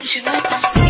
Je veux danser.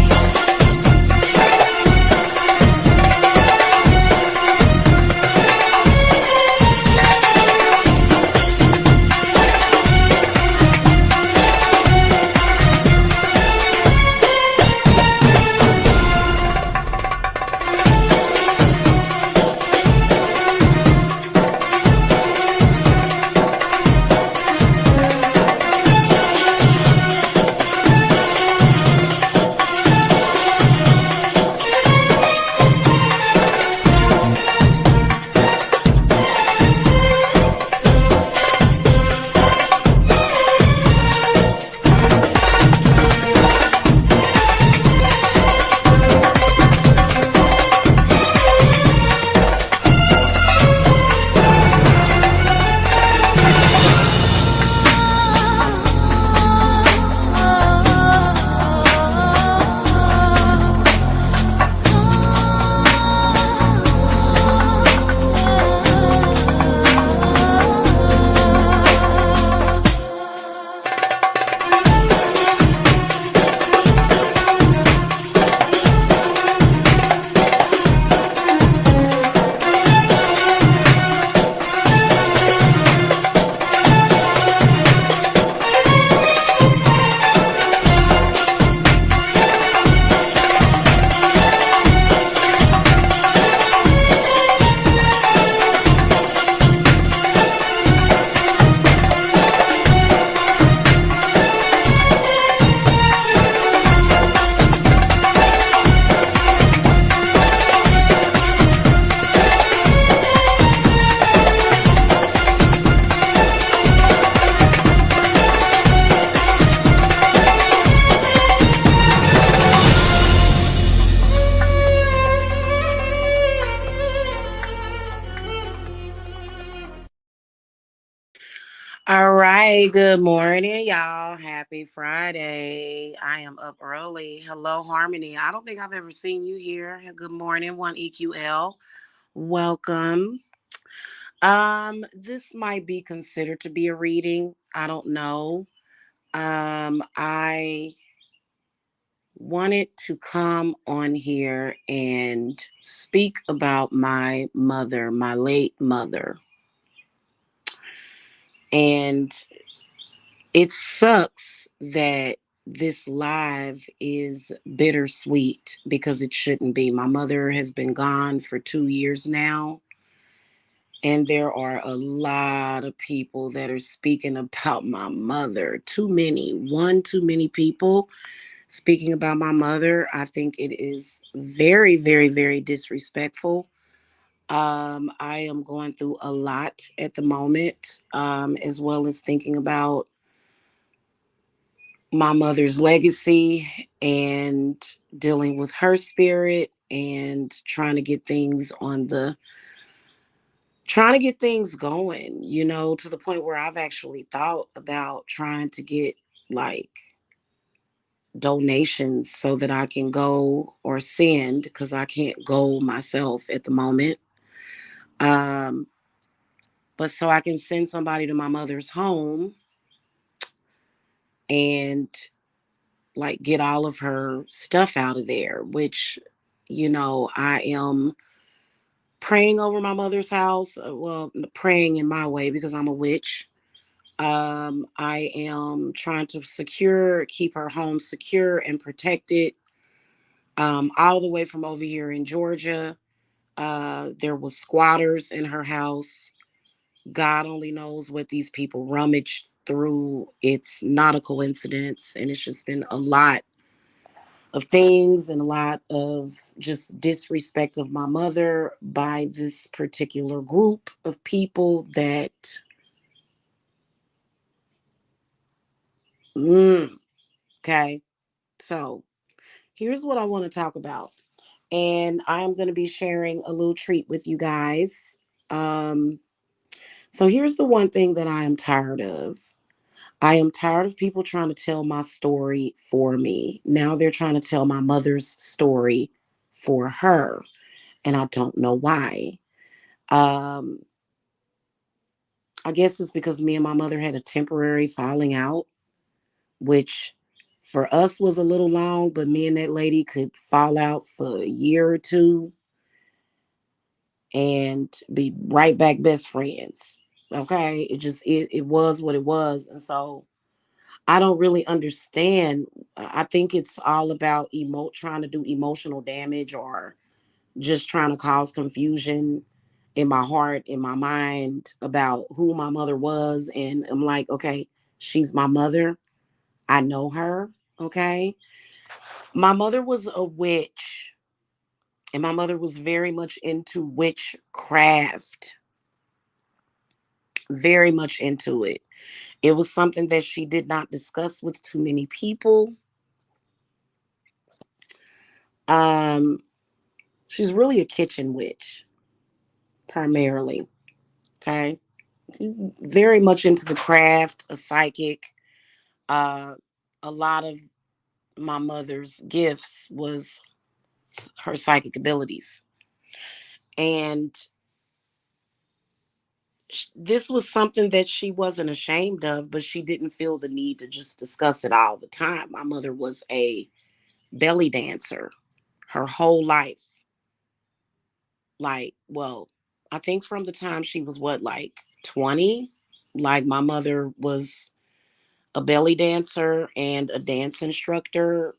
All right, good morning, y'all. Happy Friday. I am up early. Hello, Harmony. I don't think I've ever seen you here. Good morning, 1EQL. Welcome. This might be considered to be a reading. I don't know. I wanted to come on here and speak about my mother, my late mother. And it sucks that this live is bittersweet because it shouldn't be. My mother has been gone for 2 years now, and there are a lot of people that are speaking about my mother. Too many, one too many people speaking about my mother. I think it is very, very, very disrespectful. I am going through a lot at the moment, as well as thinking about my mother's legacy and dealing with her spirit and trying to get things going, to the point where I've actually thought about trying to get like donations so that I can go or send, because I can't go myself at the moment. Um but so I can send somebody to my mother's home and like get all of her stuff out of there, which, I am praying over my mother's house. Well, praying in my way because I'm a witch. I am trying to keep her home secure and protected. All the way from over here in Georgia. There was squatters in her house. God only knows what these people rummaged through. It's not a coincidence, and it's just been a lot of things and a lot of just disrespect of my mother by this particular group of people that mm, okay. So here's what I want to talk about, and I'm going to be sharing a little treat with you guys. um so here's the one thing that I am tired of. I am tired of people trying to tell my story for me. Now they're trying to tell my mother's story for her, and I don't know why. Um, I guess it's because me and my mother had a temporary falling out, which For us was a little long, but me and that lady could fall out for a year or two and be right back best friends. Okay. It was what it was. And so I don't really understand. I think it's all about trying to do emotional damage or just trying to cause confusion in my heart, in my mind about who my mother was. And I'm like, okay, she's my mother. I know her. Okay. My mother was a witch, and my mother was very much into witchcraft, very much into it. It was something that she did not discuss with too many people. Um, she's really a kitchen witch, primarily. Okay. Very much into the craft, a psychic. Uh, a lot of my mother's gifts was her psychic abilities. And this was something that she wasn't ashamed of, but she didn't feel the need to just discuss it all the time. My mother was a belly dancer her whole life. Like, well, I think from the time she was what, like 20? Like, my mother was a belly dancer and a dance instructor,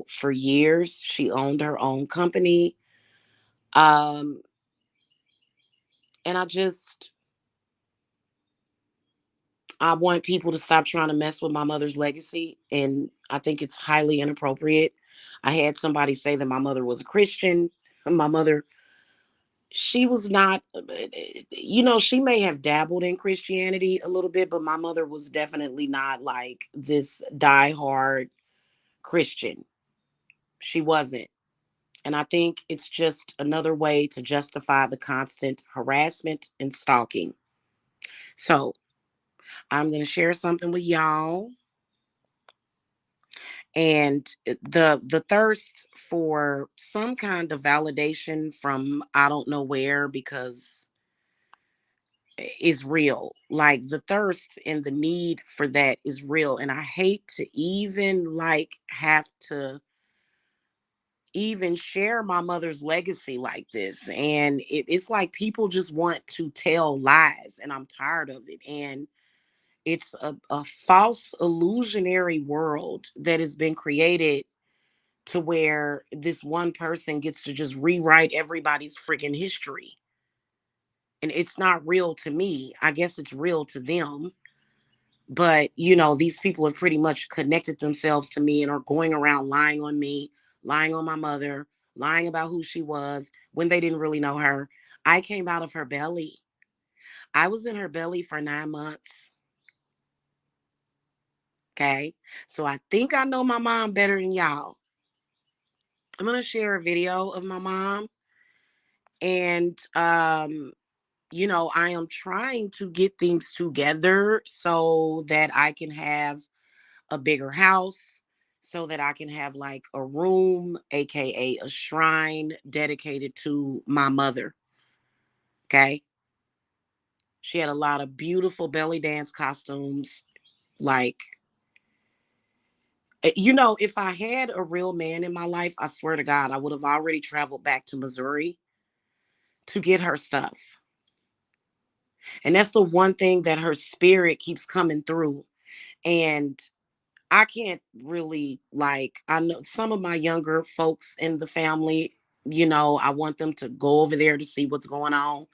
for years. She owned her own company. Um, and I want people to stop trying to mess with my mother's legacy. And I think it's highly inappropriate. I had somebody say that my mother was a Christian. My mother, she was not, she may have dabbled in Christianity a little bit, but my mother was definitely not like this diehard Christian. She wasn't. And I think it's just another way to justify the constant harassment and stalking. So I'm going to share something with y'all. And the thirst for some kind of validation from I don't know where, because is real. Like, the thirst and the need for that is real, and I hate to even like have to even share my mother's legacy like this. And it's like people just want to tell lies, and I'm tired of it. And it's a false illusionary world that has been created to where this one person gets to just rewrite everybody's freaking history. And it's not real to me. I guess it's real to them. But, these people have pretty much connected themselves to me and are going around lying on me, lying on my mother, lying about who she was when they didn't really know her. I came out of her belly. I was in her belly for 9 months. Okay. So I think I know my mom better than y'all. I'm going to share a video of my mom. And I am trying to get things together so that I can have a bigger house, so that I can have like a room, aka a shrine dedicated to my mother. Okay. She had a lot of beautiful belly dance costumes. Like, if I had a real man in my life, I swear to God, I would have already traveled back to Missouri to get her stuff. And that's the one thing that her spirit keeps coming through. And I can't really, like, I know some of my younger folks in the family, I want them to go over there to see what's going on.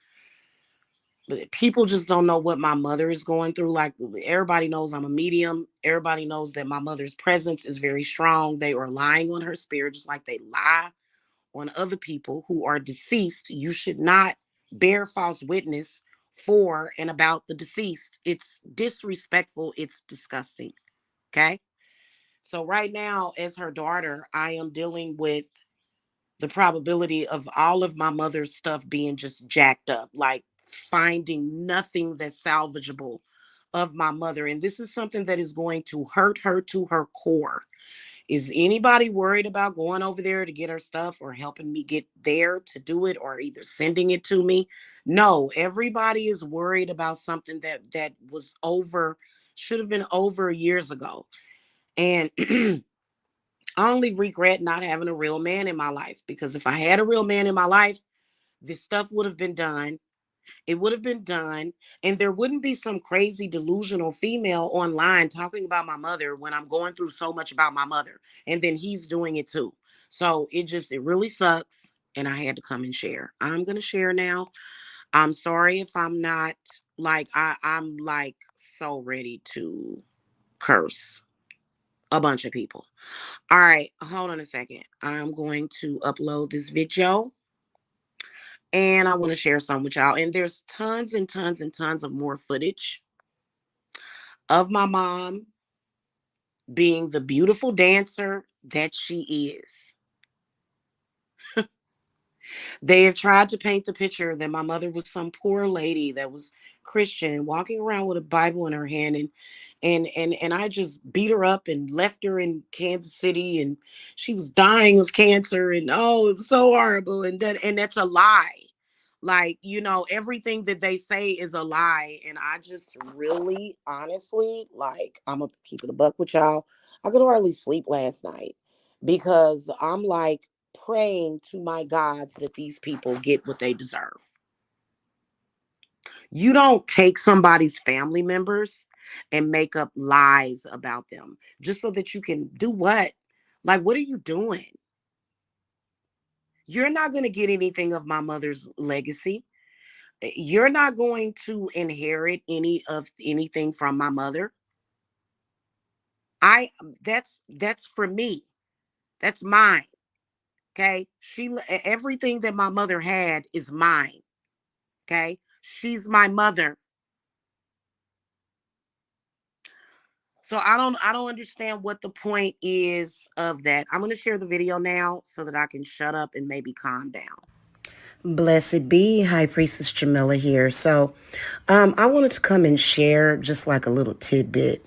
But people just don't know what my mother is going through. Like, everybody knows I'm a medium. Everybody knows that my mother's presence is very strong. They are lying on her spirit, just like they lie on other people who are deceased. You should not bear false witness for and about the deceased. It's disrespectful. It's disgusting. Okay. So right now, as her daughter, I am dealing with the probability of all of my mother's stuff being just jacked up, like finding nothing that's salvageable of my mother. And this is something that is going to hurt her to her core. Is anybody worried about going over there to get her stuff or helping me get there to do it or either sending it to me? No, everybody is worried about something that was over, should have been over years ago. And I only regret not having a real man in my life, because if I had a real man in my life, this stuff would have been done. It would have been done, and there wouldn't be some crazy delusional female online talking about my mother when I'm going through so much about my mother, and then he's doing it too. So it really sucks, and I had to come and share. I'm gonna share now. I'm sorry if I'm not like I'm like so ready to curse a bunch of people. All right, hold on a second. I'm going to upload this video, and I want to share some with y'all. And there's tons and tons and tons of more footage of my mom being the beautiful dancer that she is. They have tried to paint the picture that my mother was some poor lady that was Christian and walking around with a Bible in her hand, and I just beat her up and left her in Kansas City, and she was dying of cancer, and oh, it was so horrible, and that's a lie. Like, everything that they say is a lie. And I just really, honestly, like, I'm gonna keep it a buck with y'all. I could hardly sleep last night because I'm like praying to my gods that these people get what they deserve. You don't take somebody's family members and make up lies about them just so that you can do what? Like, what are you doing? You're not going to get anything of my mother's legacy. You're not going to inherit any of anything from my mother. That's for me. That's mine. Okay? Everything that my mother had is mine. Okay? She's my mother. So I don't understand what the point is of that. I'm going to share the video now so that I can shut up and maybe calm down. Blessed be, High Priestess Jamila here. So I wanted to come and share just like a little tidbit.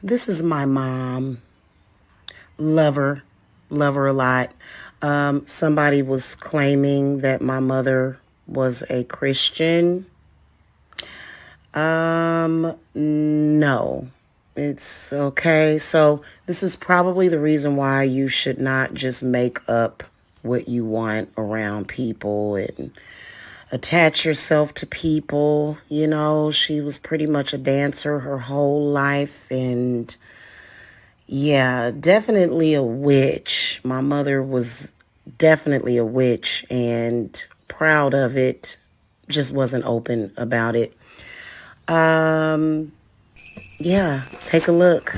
This is my mom. Love her. Love her a lot. Somebody was claiming that my mother was a Christian. No. It's okay. So this is probably the reason why you should not just make up what you want around people and attach yourself to people. She was pretty much a dancer her whole life, and yeah, definitely a witch. My mother was definitely a witch and proud of it, just wasn't open about it. Yeah, take a look.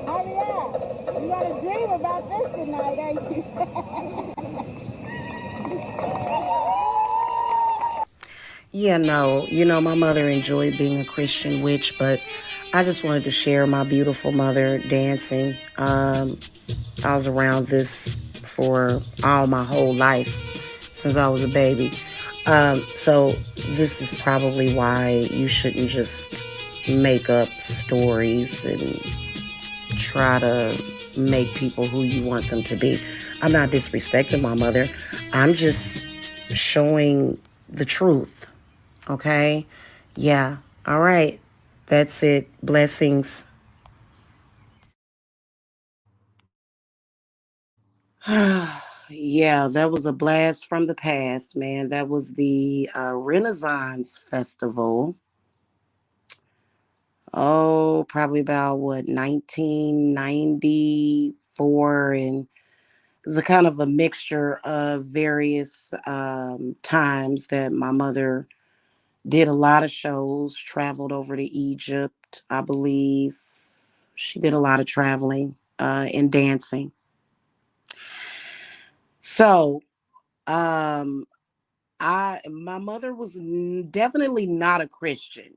Hurry up. You got to dream about this tonight, ain't you? Yeah, no, my mother enjoyed being a Christian witch, but I just wanted to share my beautiful mother dancing. I was around this for all my whole life since I was a baby. So this is probably why you shouldn't just make up stories and try to make people who you want them to be. I'm not disrespecting my mother. I'm just showing the truth. Okay? Yeah. All right. That's it. Blessings. Yeah, that was a blast from the past, man. That was the Renaissance Festival. Oh, probably about what, 1994. And it was a kind of a mixture of various times that my mother did a lot of shows, traveled over to Egypt, I believe. She did a lot of traveling and dancing. So, um, my mother was definitely not a Christian.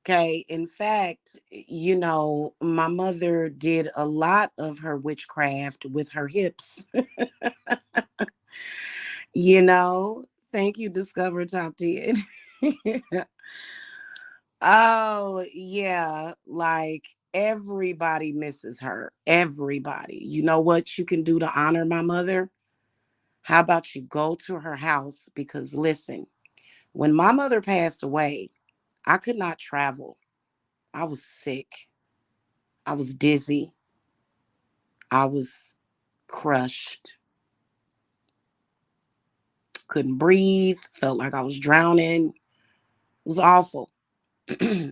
Okay. In fact, my mother did a lot of her witchcraft with her hips. you know, Thank you, Discover Top 10. Oh, yeah. Like everybody misses her. Everybody. You know what you can do to honor my mother? How about you go to her house? Because listen, when my mother passed away, I could not travel. I was sick. I was dizzy. I was crushed. Couldn't breathe. Felt like I was drowning. It was awful.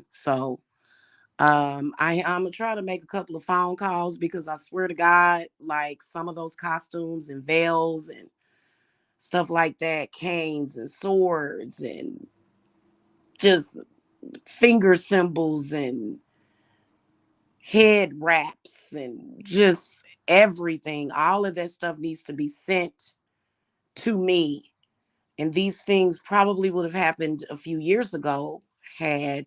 So I'm gonna try to make a couple of phone calls because I swear to God, like some of those costumes and veils and stuff like that, canes and swords and just finger symbols and head wraps and just everything. All of that stuff needs to be sent to me. And these things probably would have happened a few years ago had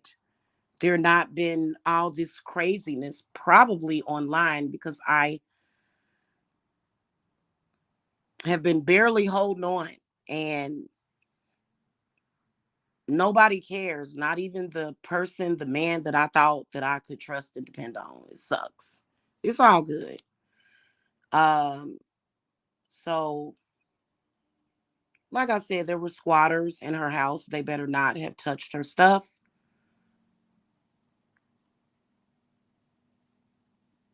there not been all this craziness, probably online, because I have been barely holding on. And nobody cares, not even the person, the man that I thought that I could trust and depend on. It sucks. It's all good. Um, so like I said, there were squatters in her house. They better not have touched her stuff.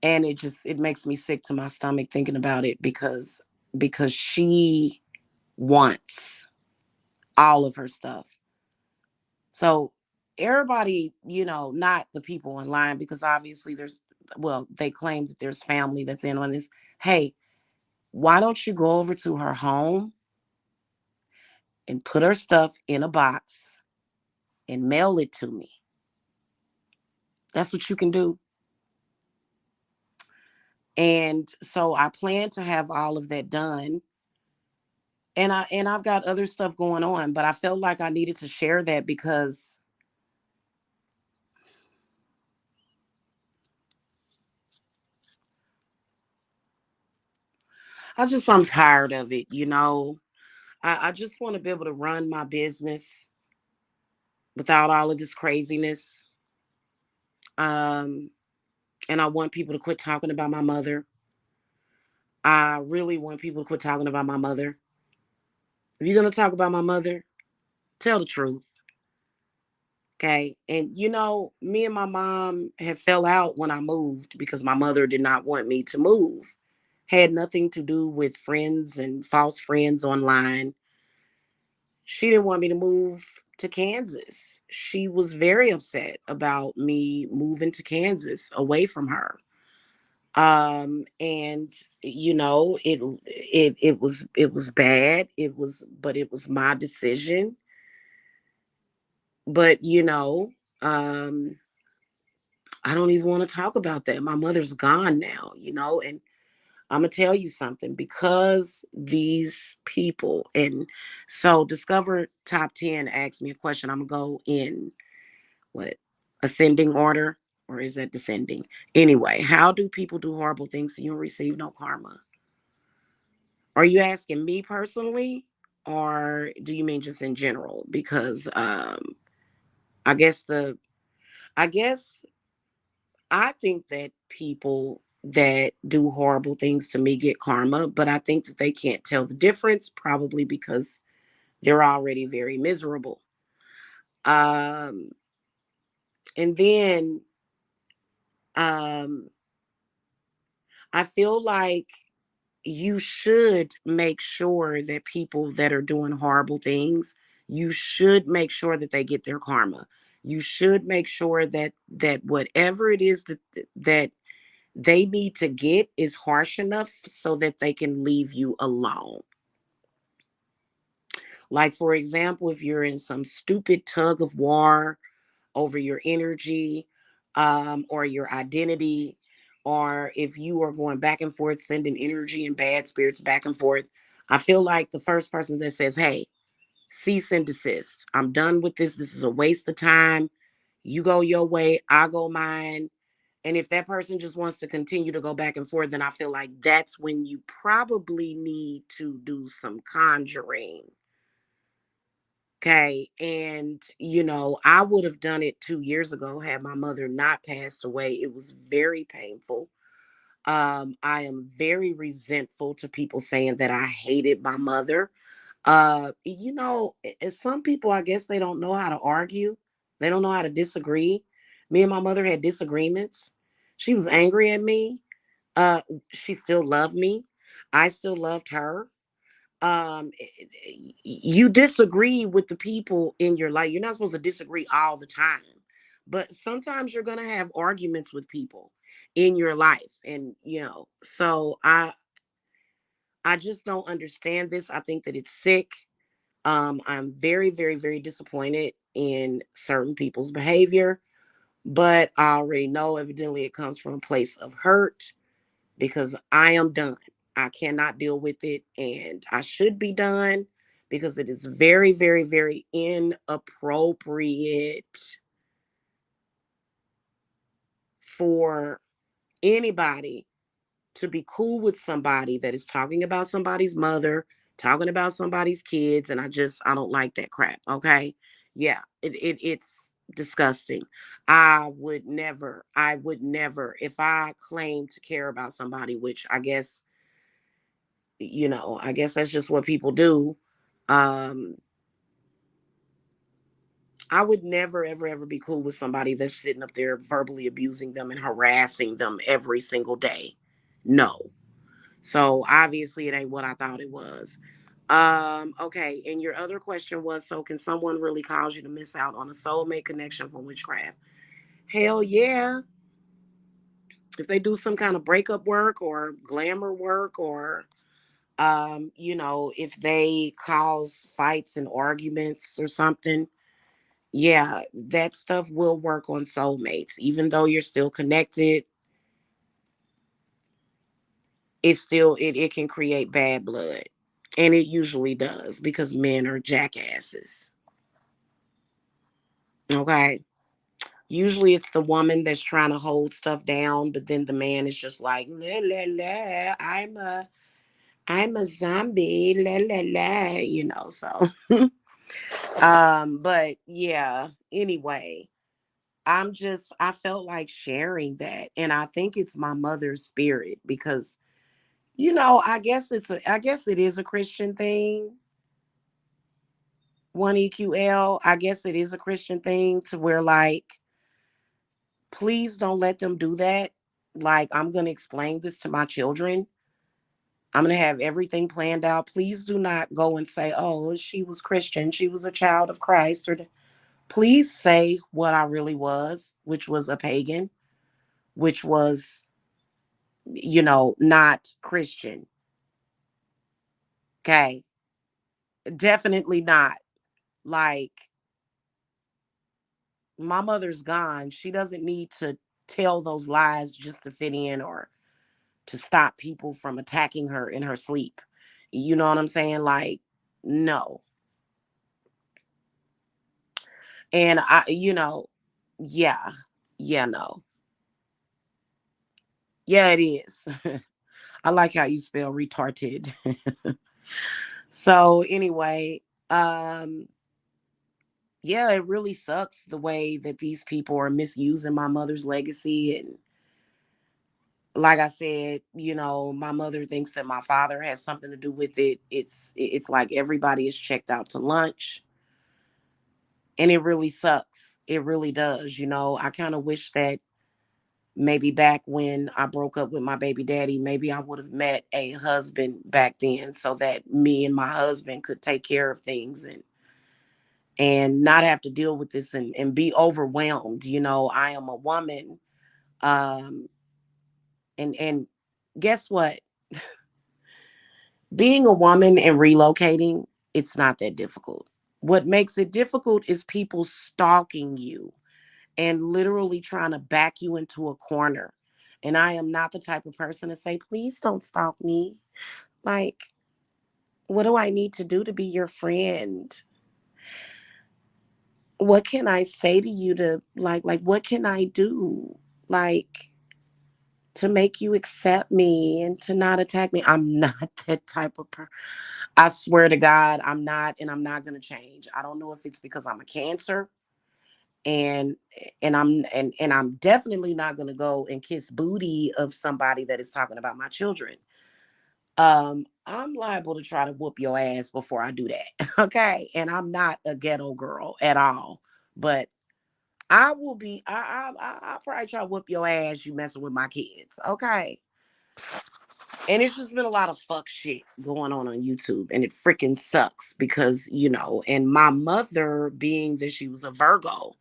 And it makes me sick to my stomach thinking about it because she wants all of her stuff. So everybody, not the people online, because obviously they claim that there's family that's in on this. Hey, why don't you go over to her home and put her stuff in a box and mail it to me? That's what you can do. And so I plan to have all of that done. And I've got other stuff going on, but I felt like I needed to share that because I'm tired of it. I just want to be able to run my business without all of this craziness. Um, and I want people to quit talking about my mother. I really want people to quit talking about my mother. If you're gonna talk about my mother, tell the truth. Okay. And me and my mom had fell out when I moved because my mother did not want me to move. Had nothing to do with friends and false friends online. She didn't want me to move to Kansas. She was very upset about me moving to Kansas away from her. And it was bad. It was my decision. But I don't even want to talk about that. My mother's gone now, and I'm gonna tell you something because these people, and so Discover Top 10 asked me a question. I'm gonna go in what, ascending order, or is that descending? Anyway, how do people do horrible things so you receive no karma? Are you asking me personally, or do you mean just in general? Because I guess I guess I think that people that do horrible things to me get karma, but I think that they can't tell the difference, probably because they're already very miserable. Um, and then um, I feel like you should make sure that people that are doing horrible things, you should make sure that they get their karma. You should make sure that whatever it is that they need to get is harsh enough so that they can leave you alone. Like, for example, if you're in some stupid tug of war over your energy, or your identity, or if you are going back and forth, sending energy and bad spirits back and forth, I feel like the first person that says, hey, cease and desist. I'm done with this. This is a waste of time. You go your way, I go mine. And if that person just wants to continue to go back and forth, then I feel like that's when you probably need to do some conjuring. Okay. And, I would have done it 2 years ago had my mother not passed away. It was very painful. I am very resentful to people saying that I hated my mother. Some people, I guess they don't know how to argue. They don't know how to disagree. Me and my mother had disagreements. She was angry at me. Uh, she still loved me. I still loved her. You disagree with the people in your life. You're not supposed to disagree all the time, but sometimes you're going to have arguments with people in your life. And so I just don't understand this. I think that it's sick. I'm very, very, very disappointed in certain people's behavior. But I already know evidently it comes from a place of hurt because I am done. I cannot deal with it and I should be done because it is very, very, very inappropriate for anybody to be cool with somebody that is talking about somebody's mother, talking about somebody's kids, and I don't like that crap. Okay, yeah, it's disgusting. I would never, if I claim to care about somebody, which I guess I guess that's just what people do. Um, I would never, ever, ever be cool with somebody that's sitting up there verbally abusing them and harassing them every single day. No. So obviously it ain't what I thought it was. Okay, and your other question was, so can someone really cause you to miss out on a soulmate connection from witchcraft? Hell yeah. If they do some kind of breakup work or glamour work or if they cause fights and arguments or something, yeah, that stuff will work on soulmates. Even though you're still connected, it can create bad blood. And it usually does because men are jackasses. Okay. Usually it's the woman that's trying to hold stuff down, but then the man is just like, la la la, I'm a zombie, la la la, so but yeah, anyway, I felt like sharing that. And I think it's my mother's spirit because, I guess it is a Christian thing. One EQL, I guess it is a Christian thing to where like, please don't let them do that. Like, I'm going to explain this to my children. I'm going to have everything planned out. Please do not go and say, oh, she was Christian. She was a child of Christ. Please say what I really was, which was a pagan, which was, not Christian. Okay. Definitely not. Like, my mother's gone. She doesn't need to tell those lies just to fit in or to stop people from attacking her in her sleep. You know what I'm saying? Like, no. And yeah, yeah, no. Yeah, it is. I like how you spell retarded. So anyway, um, yeah, it really sucks the way that these people are misusing my mother's legacy. And like I said, my mother thinks that my father has something to do with it. It's like everybody is checked out to lunch. And it really sucks. It really does. I kind of wish that maybe back when I broke up with my baby daddy, maybe I would have met a husband back then so that me and my husband could take care of things and not have to deal with this and be overwhelmed. I am a woman. Um and guess what? Being a woman and relocating, it's not that difficult. What makes it difficult is people stalking you and literally trying to back you into a corner. And I am not the type of person to say, please don't stalk me. Like, what do I need to do to be your friend? What can I say to you to like what can I do? Like to make you accept me and to not attack me. I'm not that type of person. I swear to God, I'm not, and I'm not gonna change. I don't know if it's because I'm a Cancer and I'm definitely not going to go and kiss booty of somebody that is talking about my children. I'm liable to try to whoop your ass before I do that. Okay, and I'm not a ghetto girl at all, but I will be. I'll probably try to whoop your ass. You messing with my kids, okay? And it's just been a lot of fuck shit going on YouTube, and it freaking sucks because and my mother, being that she was a Virgo,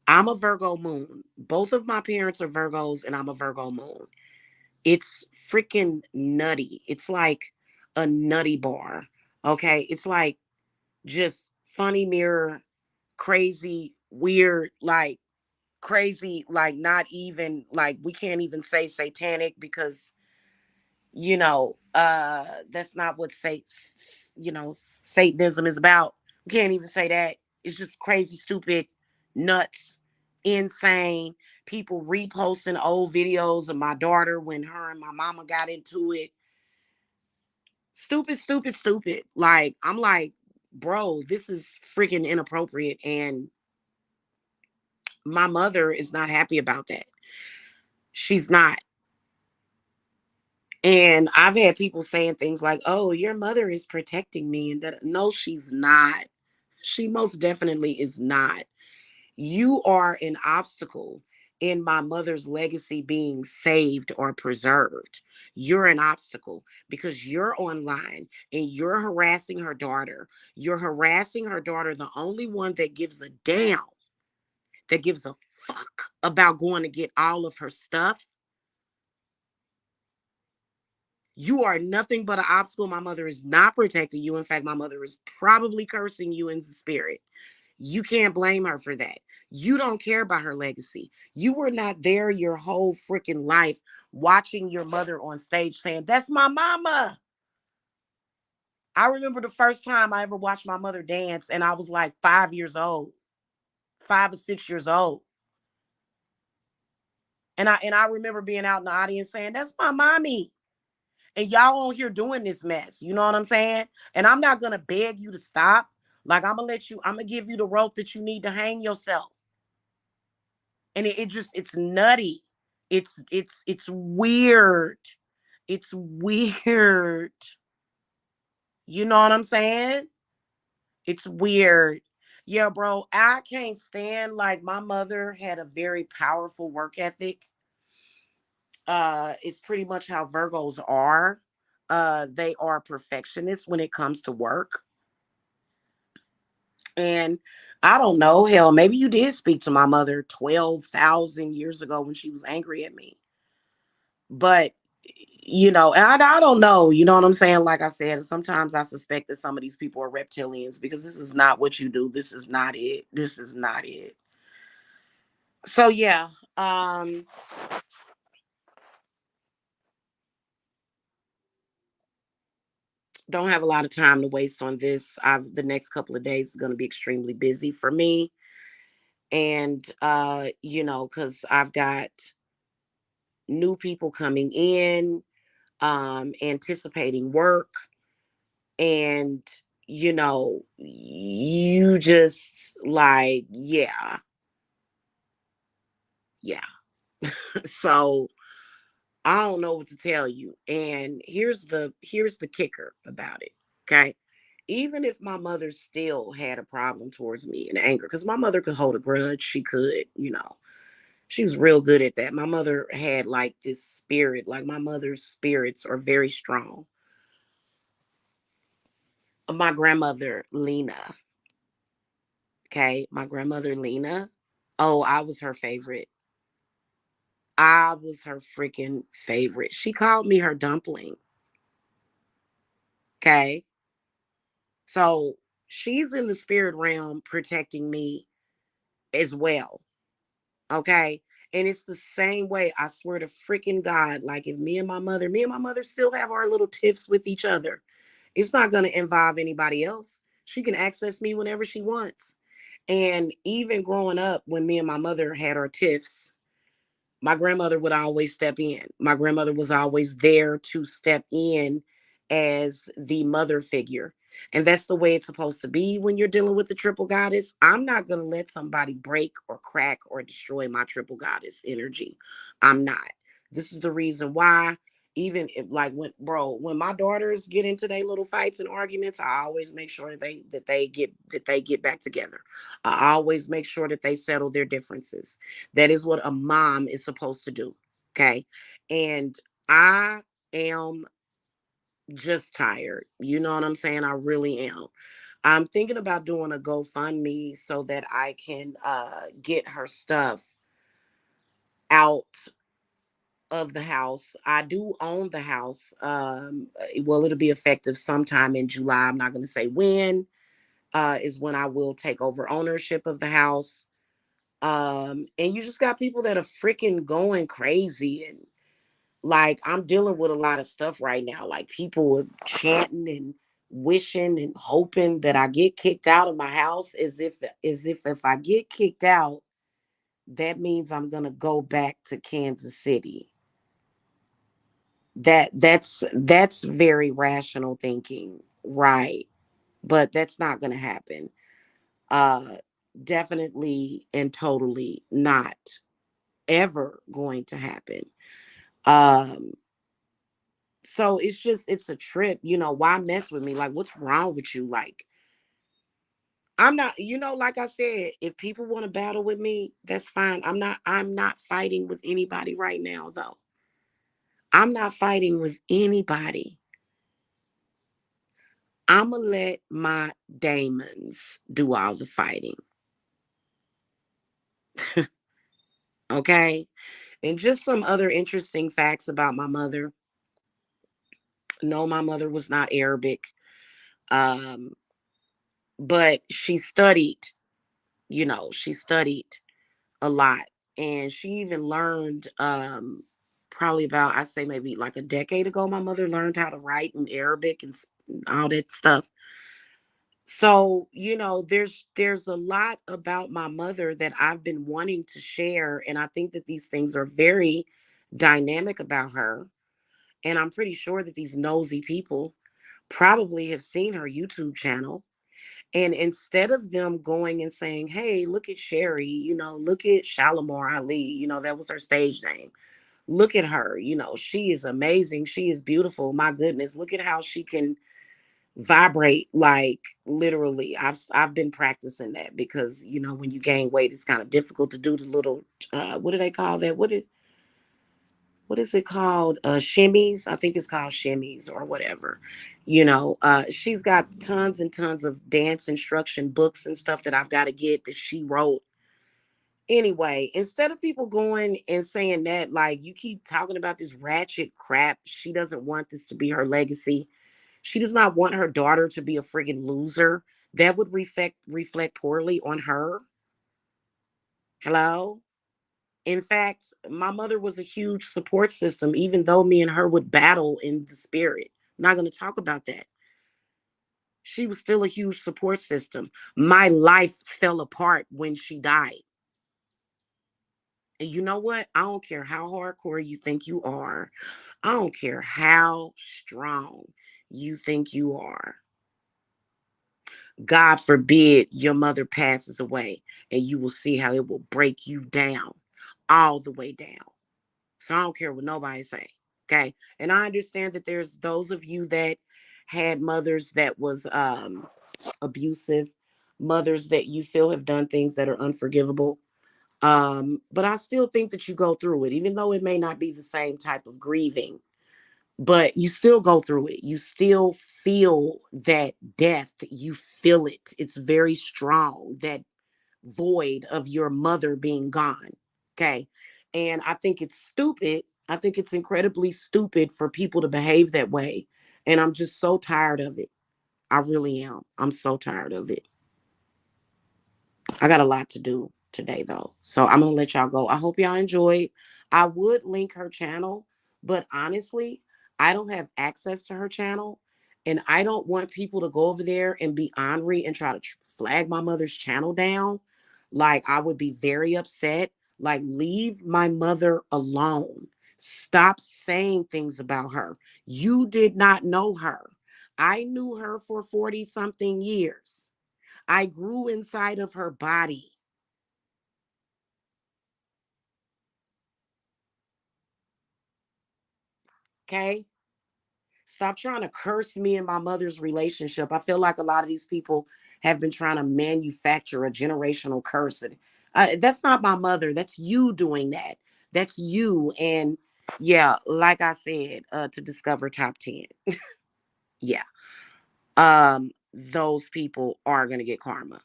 I'm a Virgo moon. Both of my parents are Virgos, and I'm a Virgo moon. It's freaking nutty. It's like a nutty bar. Okay. It's like just funny mirror, crazy, weird. Like, crazy, like not even like we can't even say satanic because that's not what Satanism is about. We can't even say that. It's just crazy, stupid, nuts, insane people reposting old videos of my daughter when her and my mama got into it. Stupid, stupid, stupid. Like, I'm like, bro, this is freaking inappropriate. And my mother is not happy about that. She's not. And I've had people saying things like, "Oh, your mother is protecting me," and that no, she's not. She most definitely is not. You are an obstacle in my mother's legacy being saved or preserved. You're an obstacle because you're online and you're harassing her daughter. You're harassing her daughter, the only one that gives a damn, that gives a fuck about going to get all of her stuff. You are nothing but an obstacle. My mother is not protecting you. In fact, my mother is probably cursing you in the spirit. You can't blame her for that. You don't care about her legacy. You were not there your whole freaking life watching your mother on stage saying, "That's my mama." I remember the first time I ever watched my mother dance, and I was like 5 years old, 5 or 6 years old. And I remember being out in the audience saying, "That's my mommy." And y'all on here doing this mess. You know what I'm saying? And I'm not gonna beg you to stop. Like I'm gonna give you the rope that you need to hang yourself. And it just it's nutty. It's weird. It's weird. You know what I'm saying? It's weird. Yeah, bro. I can't stand, like, my mother had a very powerful work ethic. It's pretty much how Virgos are. They are perfectionists when it comes to work. And I don't know, hell, maybe you did speak to my mother 12,000 years ago when she was angry at me. But, I don't know. You know what I'm saying? Like I said, sometimes I suspect that some of these people are reptilians because this is not what you do. This is not it. This is not it. So, yeah. Don't have a lot of time to waste on this. The next couple of days is going to be extremely busy for me. And, because I've got new people coming in, anticipating work, and you just like, yeah, yeah. So I don't know what to tell you. And here's the kicker about it. Okay. Even if my mother still had a problem towards me and anger, because my mother could hold a grudge, she could, she was real good at that. My mother had like this spirit, like my mother's spirits are very strong. My grandmother, Lena, okay, my grandmother, Lena, oh, I was her favorite. I was her freaking favorite. She called me her dumpling, okay? So she's in the spirit realm protecting me as well, okay? And it's the same way, I swear to freaking God, like if me and my mother still have our little tiffs with each other. It's not going to involve anybody else. She can access me whenever she wants. And even growing up, when me and my mother had our tiffs, my grandmother would always step in. My grandmother was always there to step in as the mother figure. And that's the way it's supposed to be when you're dealing with the triple goddess. I'm not going to let somebody break or crack or destroy my triple goddess energy. I'm not. This is the reason why. Even if, like, when my daughters get into their little fights and arguments, I always make sure that they get back together. I always make sure that they settle their differences. That is what a mom is supposed to do. Okay. And I am just tired. You know what I'm saying? I really am. I'm thinking about doing a GoFundMe so that I can get her stuff out of the house. I do own the house. Well, it'll be effective sometime in July. I'm not going to say when, is when I will take over ownership of the house. And you just got people that are freaking going crazy. And like, I'm dealing with a lot of stuff right now. Like, people are chanting and wishing and hoping that I get kicked out of my house, as if I get kicked out, that means I'm gonna go back to Kansas City. That's very rational thinking, right? But that's not gonna happen. Uh Definitely and totally not ever going to happen. Um so it's a trip, why mess with me? Like, what's wrong with you? Like, I'm not, like I said, if people want to battle with me, that's fine. I'm not fighting with anybody right now though. I'm not fighting with anybody. I'm going to let my demons do all the fighting. Okay? And just some other interesting facts about my mother. No, my mother was not Arabic. Um, but she studied a lot. And she even learned, probably about, I say maybe like a decade ago, my mother learned how to write in Arabic and all that stuff. So, there's a lot about my mother that I've been wanting to share, and I think that these things are very dynamic about her. And I'm pretty sure that these nosy people probably have seen her YouTube channel. And instead of them going and saying, "Hey, look at Sherry, look at Shalimar Ali, that was her stage name. Look at her, she is amazing. She is beautiful. My goodness, look at how she can vibrate, like, literally. I've been practicing that because when you gain weight, it's kind of difficult to do the little, what do they call that, what is it called, shimmies. I think it's called shimmies or whatever. She's got tons and tons of dance instruction books and stuff that I've got to get, that she wrote. Anyway, instead of people going and saying that, like, you keep talking about this ratchet crap, she doesn't want this to be her legacy. She does not want her daughter to be a friggin' loser. That would reflect poorly on her. Hello? In fact, my mother was a huge support system, even though me and her would battle in the spirit. I'm not going to talk about that. She was still a huge support system. My life fell apart when she died. And you know what? I don't care how hardcore you think you are. I don't care how strong you think you are. God forbid your mother passes away, and you will see how it will break you down, all the way down. So I don't care what nobody say. Okay. And I understand that there's those of you that had mothers that was abusive, mothers that you feel have done things that are unforgivable. But I still think that you go through it, even though it may not be the same type of grieving, but you still go through it. You still feel that death. You feel it. It's very strong. That void of your mother being gone. Okay. And I think it's stupid. I think it's incredibly stupid for people to behave that way. And I'm just so tired of it. I really am. I'm so tired of it. I got a lot to do today though. So I'm gonna let y'all go. I hope y'all enjoyed. I would link her channel, but honestly, I don't have access to her channel. And I don't want people to go over there and be ornery and try to flag my mother's channel down. Like, I would be very upset. Like, leave my mother alone. Stop saying things about her. You did not know her. I knew her for 40 something years. I grew inside of her body. Okay. Stop trying to curse me and my mother's relationship. I feel like a lot of these people have been trying to manufacture a generational curse. And that's not my mother. That's you doing that. That's you. And yeah, like I said, to discover top 10. Yeah. Those people are going to get karma.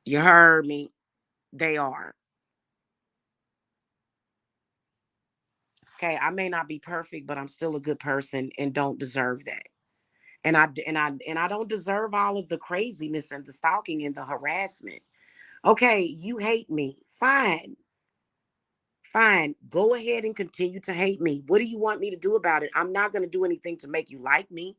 You heard me. They are. Okay. I may not be perfect, but I'm still a good person and don't deserve that. And I don't deserve all of the craziness and the stalking and the harassment. Okay, you hate me. Fine. Fine. Go ahead and continue to hate me. What do you want me to do about it? I'm not going to do anything to make you like me.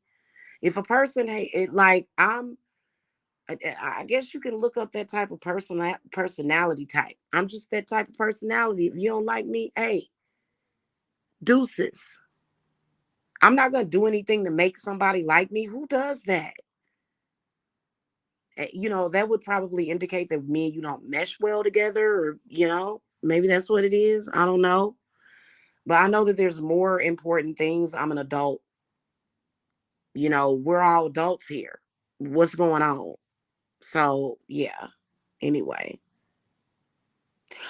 If a person hate it, like I guess you can look up that type of personality type. I'm just that type of personality. If you don't like me, hey, deuces. I'm not going to do anything to make somebody like me. Who does that? That would probably indicate that me and you don't mesh well together, or, maybe that's what it is. I don't know. But I know that there's more important things. I'm an adult. We're all adults here. What's going on? So, yeah. Anyway,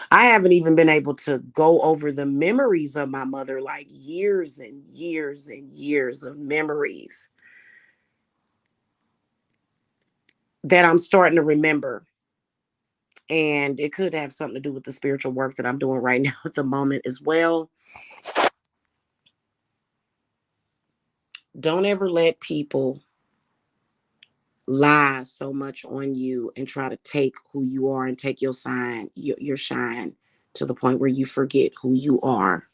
I haven't even been able to go over the memories of my mother, like years and years and years of memories that I'm starting to remember. And it could have something to do with the spiritual work that I'm doing right now at the moment as well. Don't ever let people lie so much on you and try to take who you are and take your shine to the point where you forget who you are.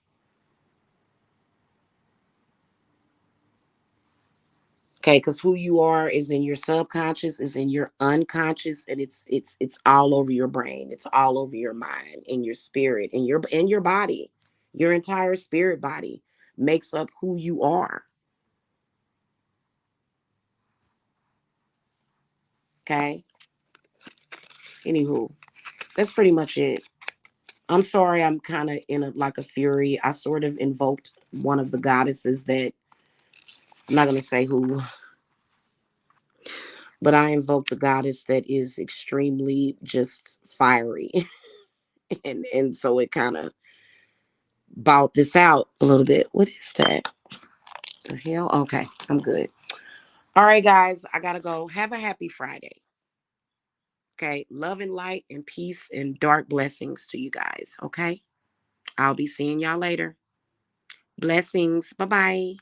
Okay, because who you are is in your subconscious, is in your unconscious, and it's all over your brain. It's all over your mind, in your spirit, in your body. Your entire spirit body makes up who you are. Okay. Anywho, that's pretty much it. I'm sorry, I'm kind of in a fury. I sort of invoked one of the goddesses that I'm not gonna say who, but I invoked the goddess that is extremely just fiery, and so it kind of bought this out a little bit. What is that? The hell? Okay, I'm good. All right, guys, I gotta go. Have a happy Friday. Okay, love and light and peace and dark blessings to you guys. Okay, I'll be seeing y'all later. Blessings. Bye bye.